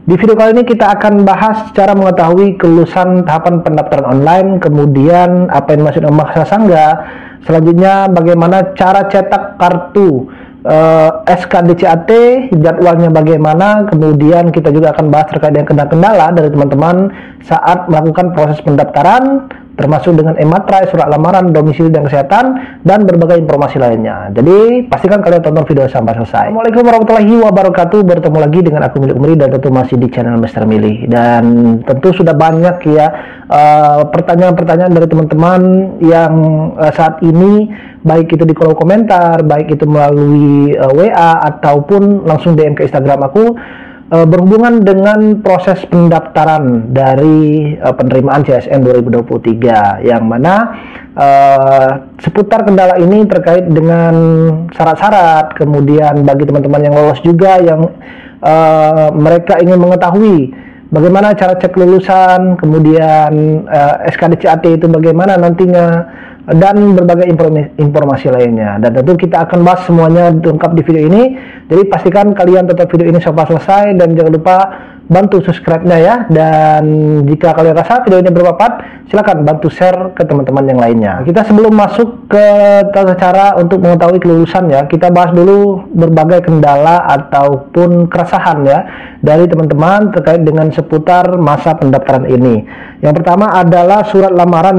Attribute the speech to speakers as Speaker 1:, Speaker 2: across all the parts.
Speaker 1: Di video kali ini kita akan bahas cara mengetahui kelulusan tahapan pendaftaran online, kemudian apa yang masuk dalam masa sangga, selanjutnya bagaimana cara cetak kartu SKDCAT, jadwalnya bagaimana, kemudian kita juga akan bahas terkait dengan kendala-kendala dari teman-teman saat melakukan proses pendaftaran, termasuk dengan e-materai, surat lamaran, domisili dan kesehatan, dan berbagai informasi lainnya. Jadi pastikan kalian tonton video sampai selesai. Assalamualaikum warahmatullahi wabarakatuh. Bertemu lagi dengan aku Milik Umri dan tentu masih di channel Mr. Milih. Dan tentu sudah banyak ya pertanyaan-pertanyaan dari teman-teman yang saat ini, baik itu di kolom komentar, baik itu melalui WA ataupun langsung DM ke Instagram aku, berhubungan dengan proses pendaftaran dari penerimaan CSN 2023, yang mana seputar kendala ini terkait dengan syarat-syarat, kemudian bagi teman-teman yang lolos juga yang mereka ingin mengetahui bagaimana cara cek lulusan, kemudian SKDCAT itu bagaimana nantinya, dan berbagai informasi lainnya. Dan tentu kita akan bahas semuanya lengkap di video ini. Jadi pastikan kalian tonton video ini sampai selesai dan jangan lupa bantu subscribe-nya ya. Dan jika kalian rasa video ini bermanfaat, silakan bantu share ke teman-teman yang lainnya. Kita sebelum masuk ke tata cara untuk mengetahui kelulusan ya, kita bahas dulu berbagai kendala ataupun keresahan ya dari teman-teman terkait dengan seputar masa pendaftaran ini. Yang pertama adalah surat lamaran,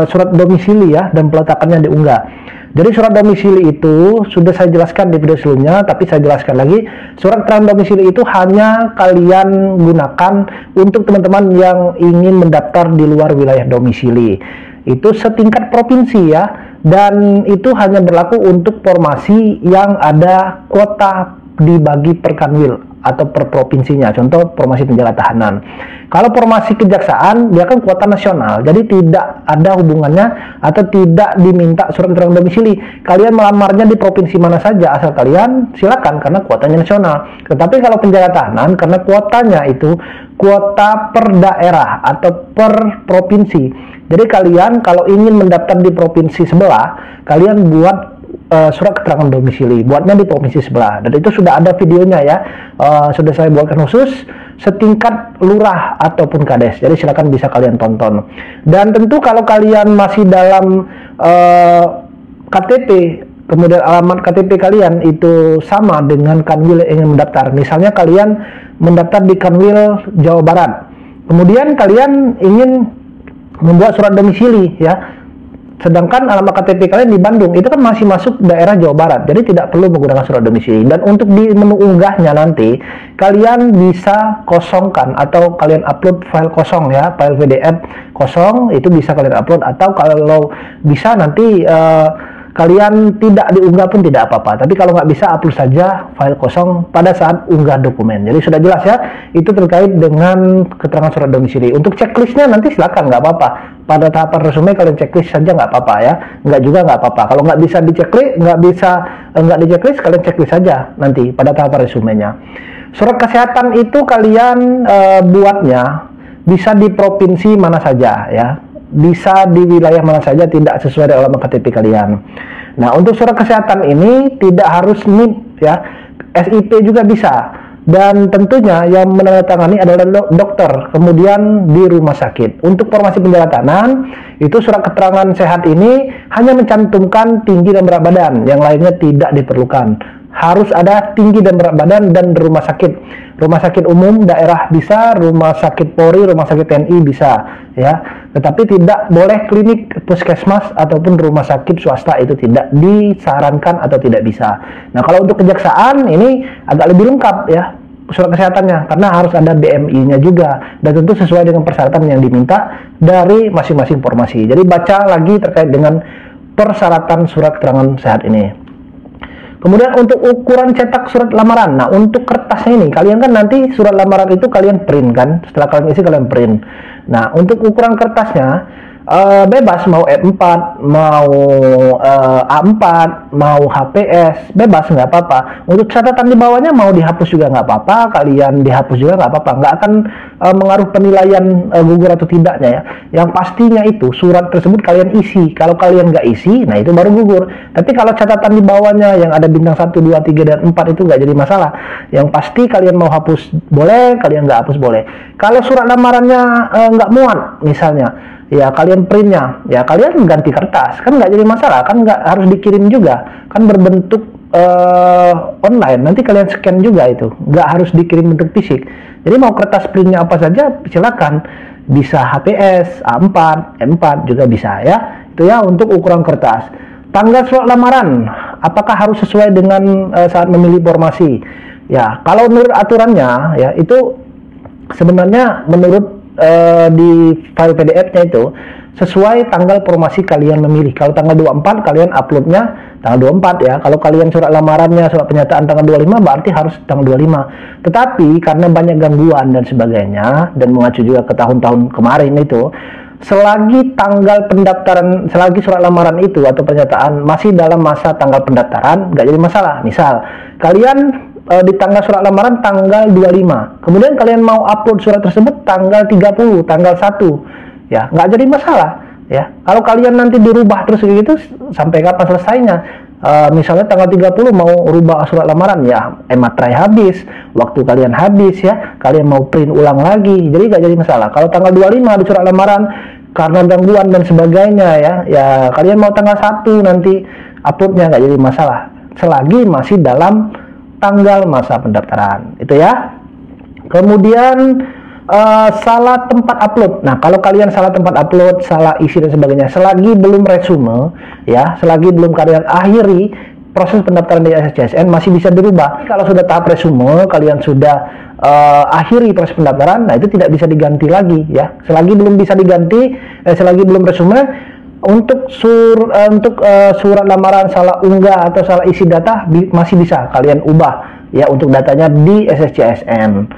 Speaker 1: surat domisili ya, dan peletakannya diunggah. Jadi surat domisili itu sudah saya jelaskan di video sebelumnya, tapi saya jelaskan lagi. Surat keterangan domisili itu hanya kalian gunakan untuk teman-teman yang ingin mendaftar di luar wilayah domisili. Itu setingkat provinsi ya, dan itu hanya berlaku untuk formasi yang ada kuota dibagi per kanwil atau per provinsinya. Contoh formasi penjara tahanan. Kalau formasi kejaksaan dia kan kuota nasional, jadi tidak ada hubungannya atau tidak diminta surat keterangan domisili. Kalian melamarnya di provinsi mana saja asal kalian silakan karena kuotanya nasional. Tetapi kalau penjara tahanan karena kuotanya itu kuota per daerah atau per provinsi. Jadi kalian kalau ingin mendaftar di provinsi sebelah, kalian buat surat keterangan domisili, buatnya di provinsi sebelah, dan itu sudah ada videonya ya, sudah saya buatkan khusus setingkat lurah ataupun kades, jadi silakan bisa kalian tonton. Dan tentu kalau kalian masih dalam KTP, kemudian alamat KTP kalian itu sama dengan kanwil yang ingin mendaftar, misalnya kalian mendaftar di kanwil Jawa Barat, kemudian kalian ingin membuat surat domisili ya, sedangkan alamat KTP kalian di Bandung, itu kan masih masuk daerah Jawa Barat, jadi tidak perlu menggunakan surat domisili. Dan untuk di menu unggahnya nanti kalian bisa kosongkan atau kalian upload file kosong ya, file PDF kosong itu bisa kalian upload, atau kalau bisa nanti kalian tidak diunggah pun tidak apa-apa, tapi kalau nggak bisa upload saja file kosong pada saat unggah dokumen. Jadi sudah jelas ya, itu terkait dengan keterangan surat domisili. Untuk checklistnya nanti silakan, nggak apa-apa, pada tahapan resume kalian checklist saja nggak apa-apa ya, nggak juga nggak apa-apa. Kalau nggak bisa di checklist, nggak di checklist, kalian checklist saja nanti pada tahapan resumenya. Surat kesehatan itu kalian buatnya bisa di provinsi mana saja ya, bisa di wilayah mana saja, tidak sesuai dengan alamat KTP kalian. Nah, untuk surat kesehatan ini tidak harus NIP ya, SIP juga bisa. Dan tentunya yang menandatangani adalah dokter, kemudian di rumah sakit. Untuk formasi penjara tahanan, itu surat keterangan sehat ini hanya mencantumkan tinggi dan berat badan, yang lainnya tidak diperlukan. Harus ada tinggi dan berat badan dan rumah sakit umum daerah bisa, rumah sakit Polri, rumah sakit TNI bisa ya, tetapi tidak boleh klinik puskesmas ataupun rumah sakit swasta, itu tidak disarankan atau tidak bisa. Nah, kalau untuk kejaksaan ini agak lebih lengkap ya surat kesehatannya, karena harus ada BMI-nya juga, dan tentu sesuai dengan persyaratan yang diminta dari masing-masing formasi. Jadi baca lagi terkait dengan persyaratan surat keterangan sehat ini. Kemudian untuk ukuran cetak surat lamaran, nah untuk kertasnya ini, kalian kan nanti surat lamaran itu kalian print kan, setelah kalian isi kalian print. Nah untuk ukuran kertasnya, bebas mau F4, mau A4, mau HPS, bebas, nggak apa-apa. Untuk catatan di bawahnya mau dihapus juga nggak apa-apa, kalian dihapus juga nggak apa-apa, nggak akan mengaruh penilaian gugur atau tidaknya ya. Yang pastinya itu surat tersebut kalian isi. Kalau kalian nggak isi, nah itu baru gugur. Tapi kalau catatan di bawahnya yang ada bintang 1, 2, 3, dan 4 itu nggak jadi masalah. Yang pasti kalian mau hapus boleh, kalian nggak hapus boleh. Kalau surat lamarannya nggak muat misalnya, ya kalian printnya, ya kalian ganti kertas, kan nggak jadi masalah, kan nggak harus dikirim juga, kan berbentuk online, nanti kalian scan juga itu, nggak harus dikirim bentuk fisik. Jadi mau kertas printnya apa saja silakan, bisa HPS, A4, M4 juga bisa ya. Itu ya untuk ukuran kertas. Tanggal surat lamaran, apakah harus sesuai dengan saat memilih formasi? Ya, kalau menurut aturannya ya itu sebenarnya menurut di file PDF-nya itu sesuai tanggal formasi kalian memilih. Kalau tanggal 24 kalian uploadnya tanggal 24 ya. Kalau kalian surat lamarannya, surat pernyataan tanggal 25 berarti harus tanggal 25. Tetapi karena banyak gangguan dan sebagainya dan mengacu juga ke tahun-tahun kemarin itu, selagi tanggal pendaftaran, selagi surat lamaran itu atau pernyataan masih dalam masa tanggal pendaftaran, nggak jadi masalah. Misal kalian di tanggal surat lamaran tanggal 25, kemudian kalian mau upload surat tersebut tanggal 30, tanggal 1 ya, nggak jadi masalah ya. Kalau kalian nanti dirubah terus gitu sampai kapan selesainya, misalnya tanggal 30 mau rubah surat lamaran ya, ematrai habis, waktu kalian habis ya, kalian mau print ulang lagi, jadi nggak jadi masalah. Kalau tanggal 25 di surat lamaran karena gangguan dan sebagainya ya kalian mau tanggal 1 nanti uploadnya, nggak jadi masalah selagi masih dalam tanggal masa pendaftaran itu ya. Kemudian salah tempat upload. Nah, kalau kalian salah tempat upload, salah isi dan sebagainya, selagi belum resume ya, selagi belum kalian akhiri proses pendaftaran di SSCSN masih bisa dirubah. Kalau sudah tahap resume, kalian sudah akhiri proses pendaftaran, nah itu tidak bisa diganti lagi ya. Selagi belum bisa diganti, selagi belum resume, untuk surat lamaran salah unggah atau salah isi data masih bisa kalian ubah ya untuk datanya di SSCSN.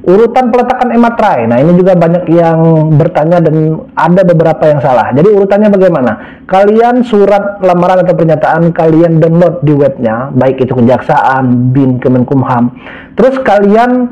Speaker 1: Urutan peletakan ematrai, nah ini juga banyak yang bertanya dan ada beberapa yang salah. Jadi urutannya bagaimana? Kalian surat lamaran atau pernyataan kalian download di webnya, baik itu Kejaksaan, BIN, Kemenkumham. Terus kalian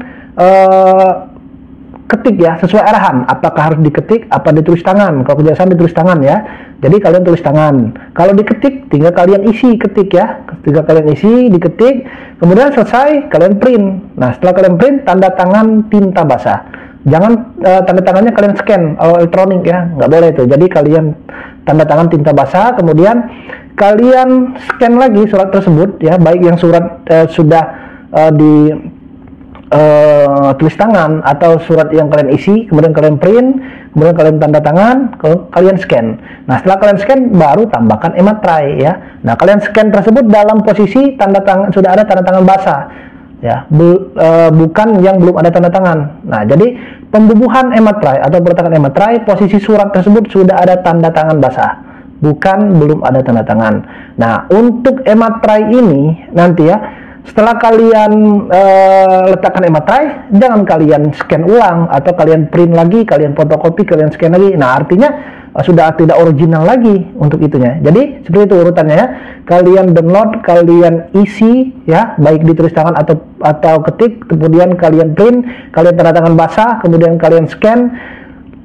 Speaker 1: ketik ya sesuai arahan, apakah harus diketik apa ditulis tangan. Kalau Kejaksaan ditulis tangan ya, jadi kalian tulis tangan. Kalau diketik tinggal kalian isi, ketik ya, tinggal kalian isi, diketik, kemudian selesai kalian print. Nah setelah kalian print, tanda tangan tinta basah, jangan tanda tangannya kalian scan elektronik ya, nggak boleh itu. Jadi kalian tanda tangan tinta basah, kemudian kalian scan lagi surat tersebut ya, baik yang surat sudah di tulis tangan atau surat yang kalian isi, kemudian kalian print, kemudian kalian tanda tangan, kalian scan. Nah setelah kalian scan baru tambahkan ematrai ya. Nah kalian scan tersebut dalam posisi tanda tangan sudah ada tanda tangan basah ya, bukan yang belum ada tanda tangan. Nah jadi pembubuhan ematrai atau peletakan ematrai, posisi surat tersebut sudah ada tanda tangan basah, bukan belum ada tanda tangan. Nah untuk ematrai ini nanti ya, setelah kalian letakkan ematrai, jangan kalian scan ulang atau kalian print lagi, kalian fotokopi, kalian scan lagi. Nah artinya sudah tidak original lagi untuk itunya. Jadi seperti itu urutannya ya. Kalian download, kalian isi ya, baik ditulis tangan atau ketik, kemudian kalian print, kalian tanda tangan basah, kemudian kalian scan,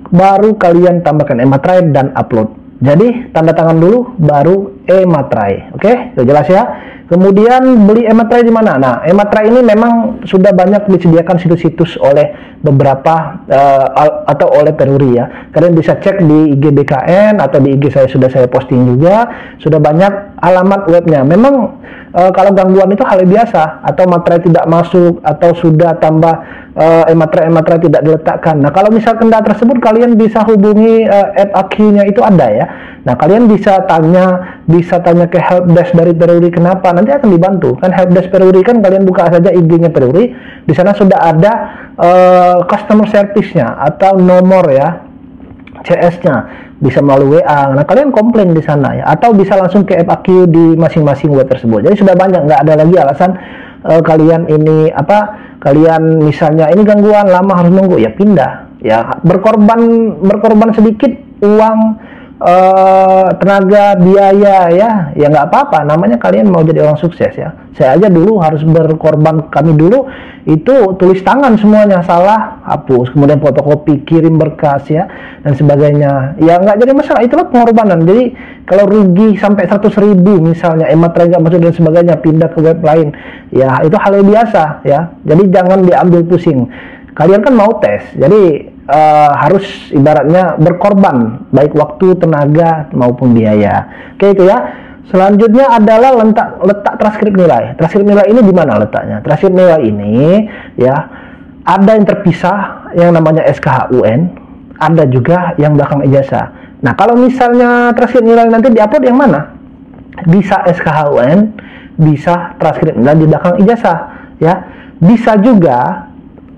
Speaker 1: baru kalian tambahkan ematrai dan upload. Jadi tanda tangan dulu baru ematrai. Oke, sudah jelas ya. Kemudian beli ematrai di mana? Nah, ematrai ini memang sudah banyak disediakan situs-situs oleh beberapa atau oleh Peruri ya. Kalian bisa cek di IG BKN atau di IG saya sudah saya posting juga. Sudah banyak alamat webnya. Memang kalau gangguan itu hal biasa, atau materai tidak masuk, atau sudah tambah ematrai tidak diletakkan. Nah, kalau misal kendala tersebut kalian bisa hubungi FAQ-nya itu ada ya. Nah, kalian bisa tanya ke helpdesk dari Peruri kenapa, nanti akan dibantu. Kan helpdesk Peruri kan kalian buka saja IG-nya Peruri, di sana sudah ada customer service-nya atau nomor ya, CS-nya. Bisa melalui WA. Nah, kalian komplain di sana ya, atau bisa langsung ke FAQ di masing-masing web tersebut. Jadi sudah banyak, nggak ada lagi alasan kalian ini kalian misalnya ini gangguan lama harus nunggu ya, pindah ya, berkorban sedikit uang tenaga, biaya ya nggak apa-apa, namanya kalian mau jadi orang sukses ya. Saya aja dulu harus berkorban, kami dulu itu tulis tangan semuanya, salah hapus, kemudian fotokopi, kirim berkas ya dan sebagainya. Ya nggak jadi masalah, itulah pengorbanan. Jadi kalau rugi sampai 100.000 misalnya, ematrai nggak masuk dan sebagainya, pindah ke web lain, ya itu hal yang biasa ya. Jadi jangan diambil pusing. Kalian kan mau tes, jadi harus ibaratnya berkorban baik waktu, tenaga maupun biaya. Oke, itu ya. Selanjutnya adalah letak transkrip nilai. Transkrip nilai ini di mana letaknya? Transkrip nilai ini ya ada yang terpisah yang namanya SKHUN, ada juga yang belakang ijazah. Nah, kalau misalnya transkrip nilai nanti diupload yang mana? Bisa SKHUN, bisa transkrip nilai di belakang ijazah ya. Bisa juga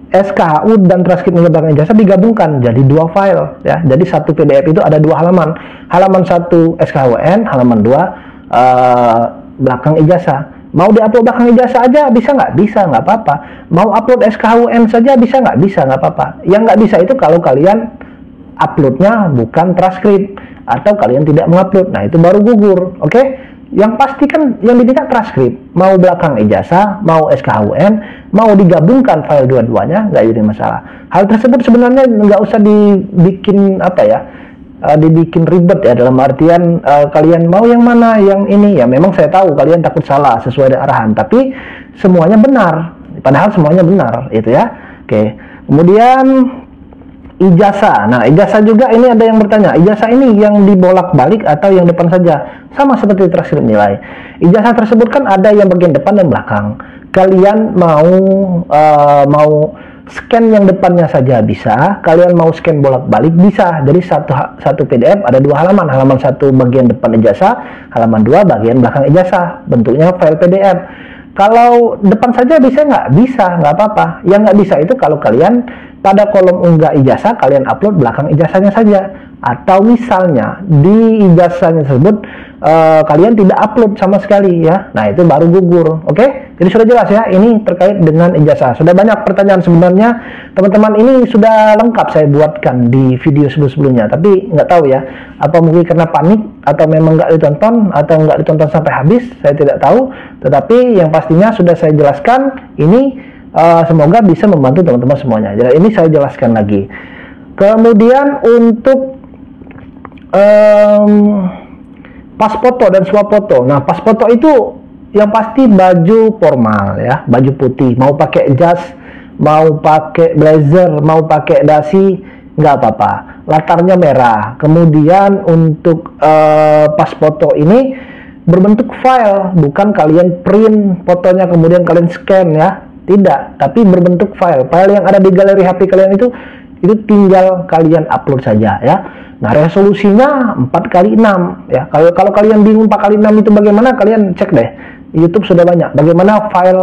Speaker 1: SKHU dan transkrip nilai belakang ijazah digabungkan jadi 2 file ya. Jadi satu PDF itu ada 2 halaman. Halaman 1 SKHUN, halaman 2 belakang ijazah. Mau diupload belakang ijazah aja bisa nggak? Bisa, nggak apa-apa. Mau upload SKHUN saja bisa nggak? Bisa, nggak apa-apa. Yang nggak bisa itu kalau kalian uploadnya bukan transkrip atau kalian tidak mengupload. Nah, itu baru gugur. Oke? Yang pasti kan yang diminta transkrip, mau belakang ijazah, mau SKHUN, mau digabungkan file dua-duanya, nggak jadi masalah. Hal tersebut sebenarnya nggak usah dibikin dibikin ribet ya, dalam artian kalian mau yang mana, yang ini ya. Memang saya tahu kalian takut salah sesuai dengan arahan, tapi semuanya benar, padahal semuanya benar itu ya. Oke, kemudian ijazah. Nah, ijazah juga ini ada yang bertanya, ijazah ini yang dibolak-balik atau yang depan saja? Sama seperti transkrip nilai. Ijazah tersebut kan ada yang bagian depan dan belakang. Kalian mau scan yang depannya saja bisa, kalian mau scan bolak-balik bisa. Jadi satu PDF ada 2 halaman, halaman 1 bagian depan ijazah, halaman 2 bagian belakang ijazah, bentuknya file PDF. Kalau depan saja bisa nggak? Bisa, nggak apa-apa. Yang nggak bisa itu kalau kalian pada kolom unggah ijazah kalian upload belakang ijazahnya saja, atau misalnya di ijazahnya tersebut kalian tidak upload sama sekali ya. Nah, itu baru gugur. Oke, jadi sudah jelas ya, ini terkait dengan ijazah. Sudah banyak pertanyaan sebenarnya teman-teman, ini sudah lengkap saya buatkan di video sebelum-sebelumnya, tapi nggak tahu ya, apa mungkin karena panik atau memang nggak ditonton atau nggak ditonton sampai habis, saya tidak tahu. Tetapi yang pastinya sudah saya jelaskan ini. Semoga bisa membantu teman-teman semuanya. Jadi ini saya jelaskan lagi. Kemudian untuk pas foto dan swap foto. Nah, pas foto itu yang pasti baju formal ya, baju putih. Mau pakai jas, mau pakai blazer, mau pakai dasi, nggak apa-apa. Latarnya merah. Kemudian untuk pas foto ini berbentuk file, bukan kalian print fotonya kemudian kalian scan ya. Tidak, tapi berbentuk file. File yang ada di galeri HP kalian itu tinggal kalian upload saja ya. Nah, resolusinya 4x6 ya. Kalau kalian bingung 4x6 itu bagaimana, kalian cek deh. YouTube sudah banyak bagaimana file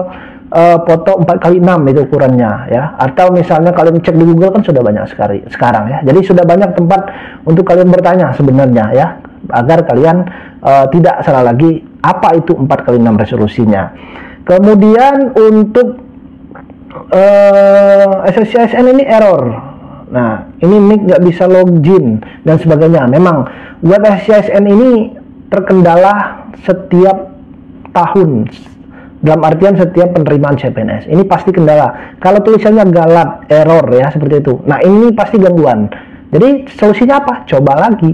Speaker 1: foto 4x6 itu ukurannya ya. Atau misalnya kalian cek di Google kan sudah banyak sekarang ya. Jadi sudah banyak tempat untuk kalian bertanya sebenarnya ya, agar kalian tidak salah lagi apa itu 4x6 resolusinya. Kemudian untuk SSCSN ini error. Nah, ini mic nggak bisa login dan sebagainya. Memang web SSCSN ini terkendala setiap tahun, dalam artian setiap penerimaan CPNS. Ini pasti kendala. Kalau tulisannya galat, error ya, seperti itu. Nah, ini pasti gangguan. Jadi solusinya apa? Coba lagi.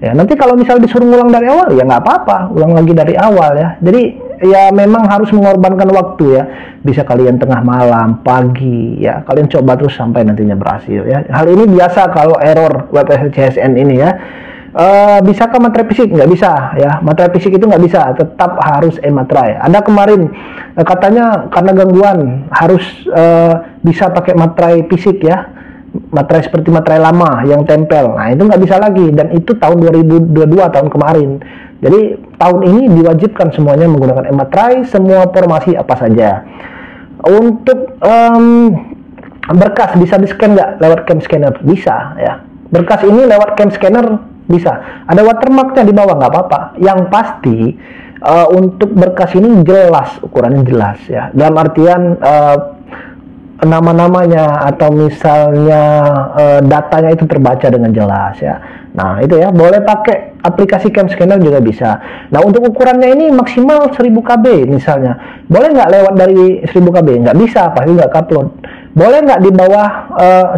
Speaker 1: Ya, nanti kalau misalnya disuruh ngulang dari awal, ya nggak apa-apa, ulang lagi dari awal ya. Jadi ya memang harus mengorbankan waktu ya. Bisa kalian tengah malam, pagi ya, kalian coba terus sampai nantinya berhasil ya. Hal ini biasa kalau error web SSCSN ini ya. Bisakah materai fisik? Nggak bisa ya. Materai fisik itu nggak bisa, tetap harus e-materai. Ada kemarin katanya karena gangguan harus bisa pakai materai fisik ya. Materai seperti materai lama yang tempel. Nah, itu nggak bisa lagi, dan itu tahun 2022, tahun kemarin. Jadi tahun ini diwajibkan semuanya menggunakan e-materai, semua formasi apa saja. Untuk berkas bisa di-scan nggak lewat cam scanner? Bisa ya. Berkas ini lewat cam scanner bisa. Ada watermarknya di bawah, nggak apa-apa. Yang pasti untuk berkas ini jelas, ukurannya jelas ya. Dalam artian nama-namanya atau misalnya datanya itu terbaca dengan jelas ya. Nah itu ya, boleh pakai aplikasi cam scanner juga bisa. Nah untuk ukurannya ini maksimal 1000 KB misalnya. Boleh nggak lewat dari 1000 KB? Nggak bisa, pasti nggak upload. Boleh nggak di bawah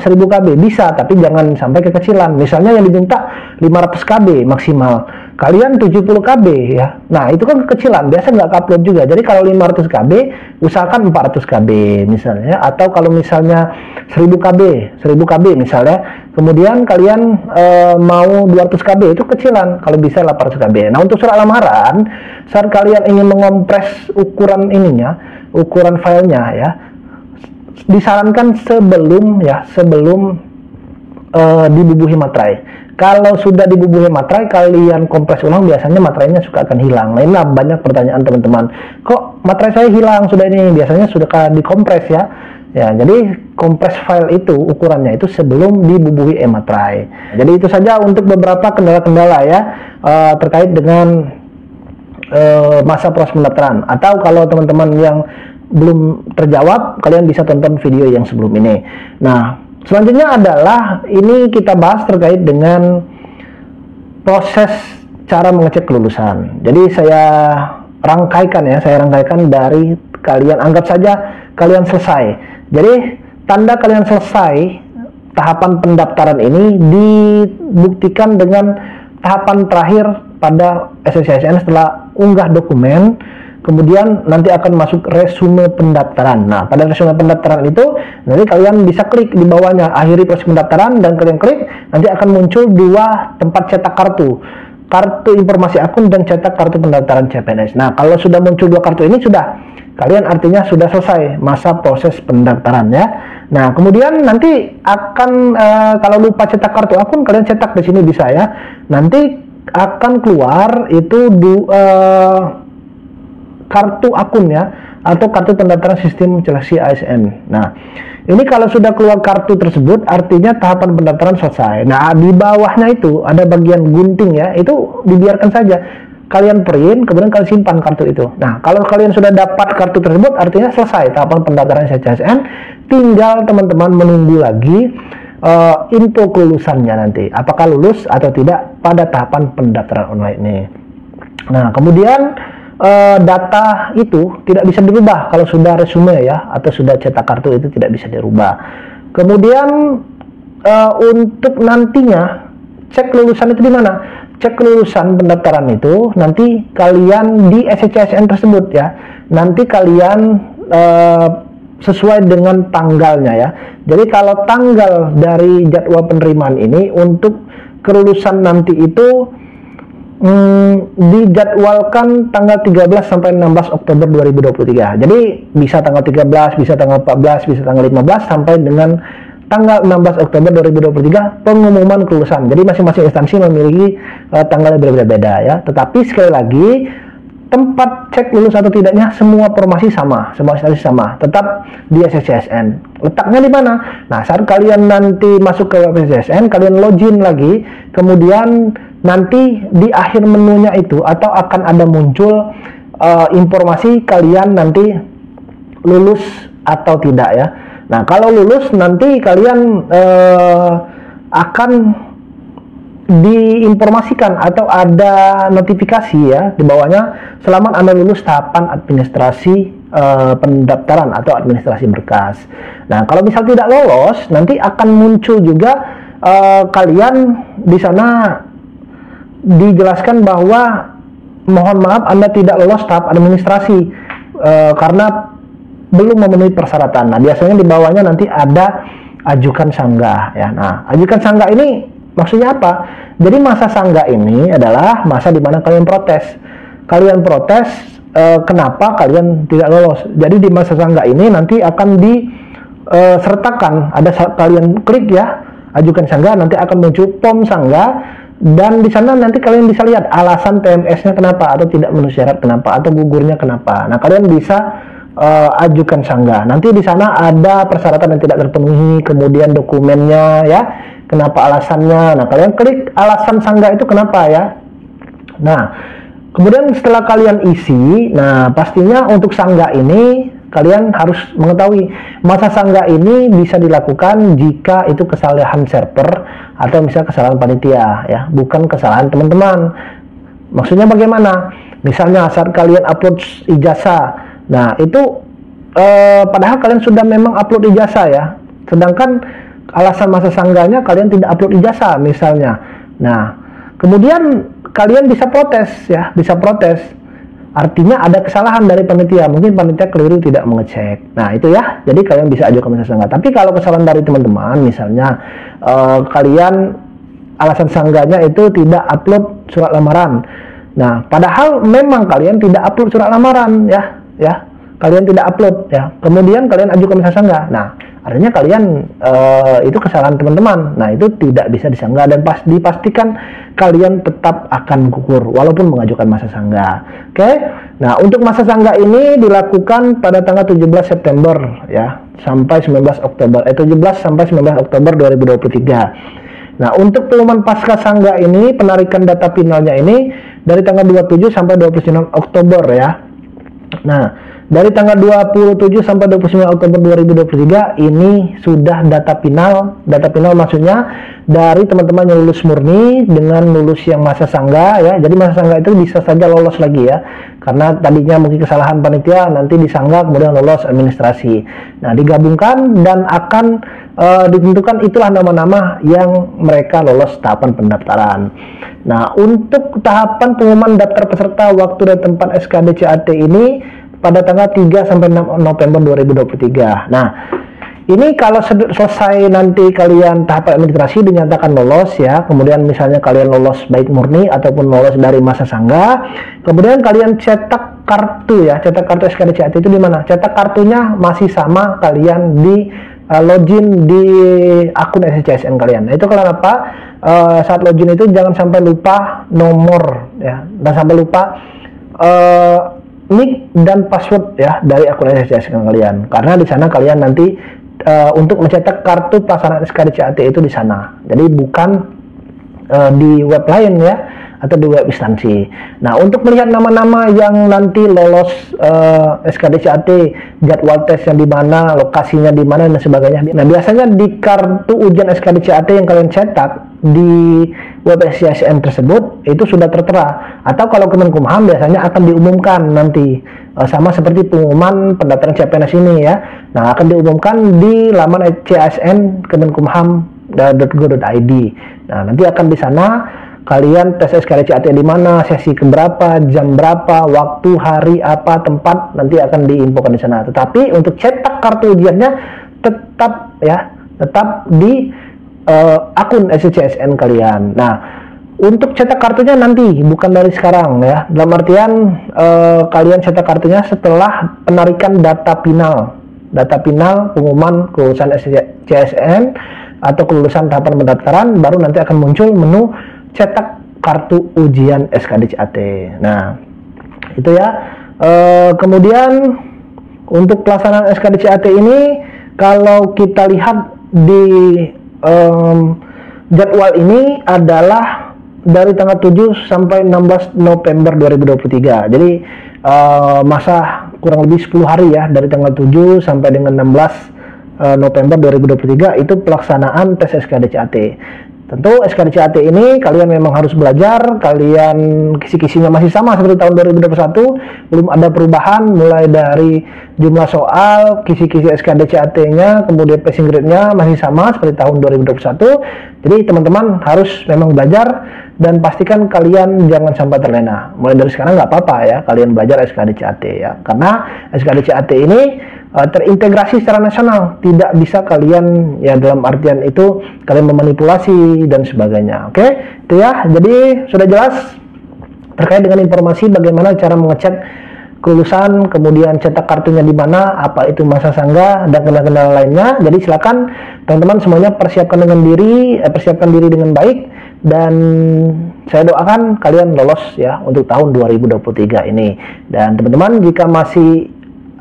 Speaker 1: 1000 KB? Bisa, tapi jangan sampai kekecilan. Misalnya yang diminta 500 KB maksimal, kalian 70 KB ya. Nah itu kan kekecilan, biasa nggak upload juga. Jadi kalau 500 KB, usahakan 400 KB misalnya. Atau kalau misalnya 1000 KB, 1000 KB misalnya, kemudian kalian mau 200 KB, itu kecilan. Kalau bisa 800 KB. Nah untuk surat lamaran, saat kalian ingin mengompres ukuran ininya, ukuran filenya ya, disarankan sebelum dibubuhi materai. Kalau sudah dibubuhi materai, kalian kompres ulang, biasanya materainya suka akan hilang. Nah ini banyak pertanyaan teman-teman, kok materai saya hilang sudah ini? Biasanya sudah dikompres ya. Ya, jadi kompres file itu ukurannya itu sebelum dibubuhi materai. Jadi itu saja untuk beberapa kendala-kendala ya terkait dengan masa proses pendaftaran. Atau kalau teman-teman yang belum terjawab, kalian bisa tonton video yang sebelum ini. Nah, selanjutnya adalah ini kita bahas terkait dengan proses cara mengecek kelulusan. Jadi saya rangkaikan dari kalian, anggap saja kalian selesai. Jadi tanda kalian selesai tahapan pendaftaran ini dibuktikan dengan tahapan terakhir pada SSCSN setelah unggah dokumen. Kemudian nanti akan masuk resume pendaftaran. Nah, pada resume pendaftaran itu nanti kalian bisa klik di bawahnya akhiri proses pendaftaran, dan kalian klik, nanti akan muncul dua tempat cetak kartu informasi akun dan cetak kartu pendaftaran CPNS. Nah, kalau sudah muncul dua kartu ini, sudah kalian artinya sudah selesai masa proses pendaftaran ya. Nah, kemudian nanti akan kalau lupa cetak kartu akun, kalian cetak di sini bisa ya. Nanti akan keluar itu kartu akun ya, atau kartu pendaftaran sistem seleksi ASN. Nah, ini kalau sudah keluar kartu tersebut, artinya tahapan pendaftaran selesai. Nah, di bawahnya itu ada bagian gunting ya, itu dibiarkan saja. Kalian print, kemudian kalian simpan kartu itu. Nah, kalau kalian sudah dapat kartu tersebut, artinya selesai tahapan pendaftaran ASN. Tinggal teman-teman menunggu lagi info kelulusannya nanti, apakah lulus atau tidak pada tahapan pendaftaran online ini. Nah, kemudian data itu tidak bisa dirubah kalau sudah resume ya, atau sudah cetak kartu, itu tidak bisa dirubah. Kemudian untuk nantinya cek kelulusan itu di mana? Cek kelulusan pendaftaran itu nanti kalian di SSCSN tersebut ya. Nanti kalian sesuai dengan tanggalnya ya. Jadi kalau tanggal dari jadwal penerimaan ini untuk kelulusan nanti itu dijadwalkan tanggal 13 sampai 16 Oktober 2023. Jadi bisa tanggal 13, bisa tanggal 14, bisa tanggal 15 sampai dengan tanggal 16 Oktober 2023 pengumuman kelulusan. Jadi masing-masing instansi memiliki tanggal yang berbeda-beda ya. Tetapi sekali lagi, tempat cek lulus atau tidaknya semua formasi sama, semua instansi sama, tetap di SSCSN. Letaknya di mana? Nah, saat kalian nanti masuk ke web SSCSN, kalian login lagi, kemudian nanti di akhir menunya itu atau akan ada muncul informasi kalian nanti lulus atau tidak ya. Nah, kalau lulus nanti kalian akan diinformasikan atau ada notifikasi ya di bawahnya, selamat Anda lulus tahapan administrasi pendaftaran atau administrasi berkas. Nah, kalau misal tidak lolos, nanti akan muncul juga kalian di sana dijelaskan bahwa mohon maaf Anda tidak lolos tahap administrasi karena belum memenuhi persyaratan. Nah, biasanya di bawahnya nanti ada ajukan sanggah ya. Nah, ajukan sanggah ini maksudnya apa? Jadi masa sanggah ini adalah masa di mana kalian protes. Kalian protes kenapa kalian tidak lolos. Jadi di masa sanggah ini nanti akan disertakan, ada kalian klik ya ajukan sanggah, nanti akan muncul form sanggah. Dan di sana nanti kalian bisa lihat alasan TMS-nya kenapa, atau tidak memenuhi syarat kenapa, atau gugurnya kenapa. Nah, kalian bisa ajukan sanggah. Nanti di sana ada persyaratan yang tidak terpenuhi, kemudian dokumennya ya, kenapa alasannya. Nah, kalian klik alasan sanggah itu kenapa ya. Nah, kemudian setelah kalian isi, nah pastinya untuk sanggah ini kalian harus mengetahui masa sanggah ini bisa dilakukan jika itu kesalahan server atau misalnya kesalahan panitia ya, bukan kesalahan teman-teman. Maksudnya bagaimana? Misalnya saat kalian upload ijazah, nah itu padahal kalian sudah memang upload ijazah ya, sedangkan alasan masa sanggahnya kalian tidak upload ijazah misalnya. Nah, kemudian kalian bisa protes ya, bisa protes. Artinya ada kesalahan dari panitia, mungkin panitia keliru tidak mengecek. Nah itu ya, jadi kalian bisa ajukan masa sanggah. Tapi kalau kesalahan dari teman-teman, misalnya kalian alasan sanggahnya itu tidak upload surat lamaran. Nah padahal memang kalian tidak upload surat lamaran ya, kalian tidak upload ya. Kemudian kalian ajukan masa sanggah. Nah artinya kalian itu kesalahan teman-teman. Nah itu tidak bisa disanggah dan dipastikan kalian tetap akan gugur walaupun mengajukan masa sanggah. Oke. Nah, untuk masa sanggah ini dilakukan pada tanggal 17 September ya sampai 19 Oktober. 17 sampai 19 Oktober 2023. Nah, untuk pengumuman pasca sanggah ini, penarikan data finalnya ini dari tanggal 27 sampai 29 Oktober ya. Nah, dari tanggal 27 sampai 29 Oktober 2023 ini sudah data final maksudnya dari teman-teman yang lulus murni dengan lulus yang masa sanggah ya. Jadi masa sanggah itu bisa saja lolos lagi ya, karena tadinya mungkin kesalahan panitia, nanti disanggah kemudian lolos administrasi. Nah digabungkan dan akan ditentukan itulah nama-nama yang mereka lolos tahapan pendaftaran. Nah untuk tahapan pengumuman daftar peserta waktu dan tempat SKDCAT ini pada tanggal 3 sampai 6 November 2023. Nah, ini kalau selesai nanti kalian tahap administrasi dinyatakan lolos ya, kemudian misalnya kalian lolos baik murni ataupun lolos dari masa sanggah, kemudian kalian cetak kartu ya, cetak kartu SKDCAT itu di mana? Cetak kartunya masih sama kalian di login di akun SCSN kalian. Nah, itu kenapa saat login itu jangan sampai lupa nomor ya, dan sampai lupa nick dan password ya dari akun SCSN kalian, karena di sana kalian nanti untuk mencetak kartu pelaksanaan SKDCAT itu di sana. Jadi bukan di web lain ya atau di web instansi. Nah untuk melihat nama-nama yang nanti lolos SKDCAT, jadwal tes yang di mana, lokasinya di mana dan sebagainya. Nah biasanya di kartu ujian SKDCAT yang kalian cetak di web SCSN tersebut itu sudah tertera, atau kalau Kemenkumham biasanya akan diumumkan nanti sama seperti pengumuman pendaftaran CPNS ini ya. Nah akan diumumkan di laman CSN kemenkumham.go.id. Nah nanti akan di sana kalian tes SKDCAT di mana, sesi keberapa, jam berapa, waktu, hari apa, tempat nanti akan diinfokan di sana. Tetapi untuk cetak kartu ujiannya tetap di akun SCSN kalian. Nah, untuk cetak kartunya nanti bukan dari sekarang ya. Dalam artian kalian cetak kartunya setelah penarikan data final pengumuman kelulusan SCSN atau kelulusan tahapan pendaftaran, baru nanti akan muncul menu cetak kartu ujian SKDCAT. Nah, itu ya. Kemudian untuk pelaksanaan SKDCAT ini kalau kita lihat di jadwal ini adalah dari tanggal 7 sampai 16 November 2023. Jadi masa kurang lebih 10 hari ya, dari tanggal 7 sampai dengan 16 November 2023 itu pelaksanaan tes SKDCAT. Tentu SKDCAT ini kalian memang harus belajar, kalian kisi-kisinya masih sama seperti tahun 2021, belum ada perubahan mulai dari jumlah soal, kisi-kisi SKDCAT-nya, kemudian passing grade-nya masih sama seperti tahun 2021. Jadi teman-teman harus memang belajar dan pastikan kalian jangan sampai terlena. Mulai dari sekarang nggak apa-apa ya kalian belajar SKDCAT ya, karena SKDCAT ini terintegrasi secara nasional, tidak bisa kalian ya dalam artian itu kalian memanipulasi dan sebagainya. Oke, itu ya. Jadi sudah jelas terkait dengan informasi bagaimana cara mengecek kelulusan, kemudian cetak kartunya di mana, apa itu masa sanggah dan kendala-kendala lainnya. Jadi silakan teman-teman semuanya persiapkan diri dengan baik, dan saya doakan kalian lolos ya untuk tahun 2023 ini. Dan teman-teman jika masih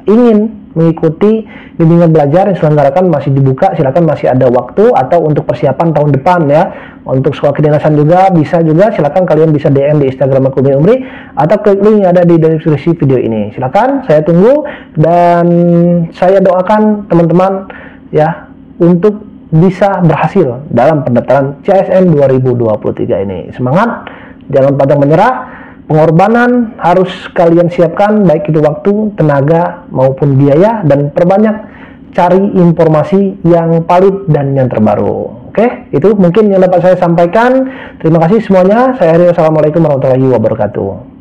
Speaker 1: ingin mengikuti bimbingan belajar yang diselenggarakan masih dibuka, silakan masih ada waktu, atau untuk persiapan tahun depan ya, Untuk sekolah kedinasan juga bisa juga, silakan kalian bisa DM di Instagram aku Umi Umri atau klik link yang ada di deskripsi video ini. Silakan, saya tunggu dan saya doakan teman-teman ya untuk bisa berhasil dalam pendaftaran CSN 2023 ini. Semangat, jangan pantang menyerah. Pengorbanan harus kalian siapkan, baik itu waktu, tenaga maupun biaya, dan perbanyak cari informasi yang valid dan yang terbaru. Oke, itu mungkin yang dapat saya sampaikan. Terima kasih semuanya. Saya akhiri. Assalamualaikum warahmatullahi wabarakatuh.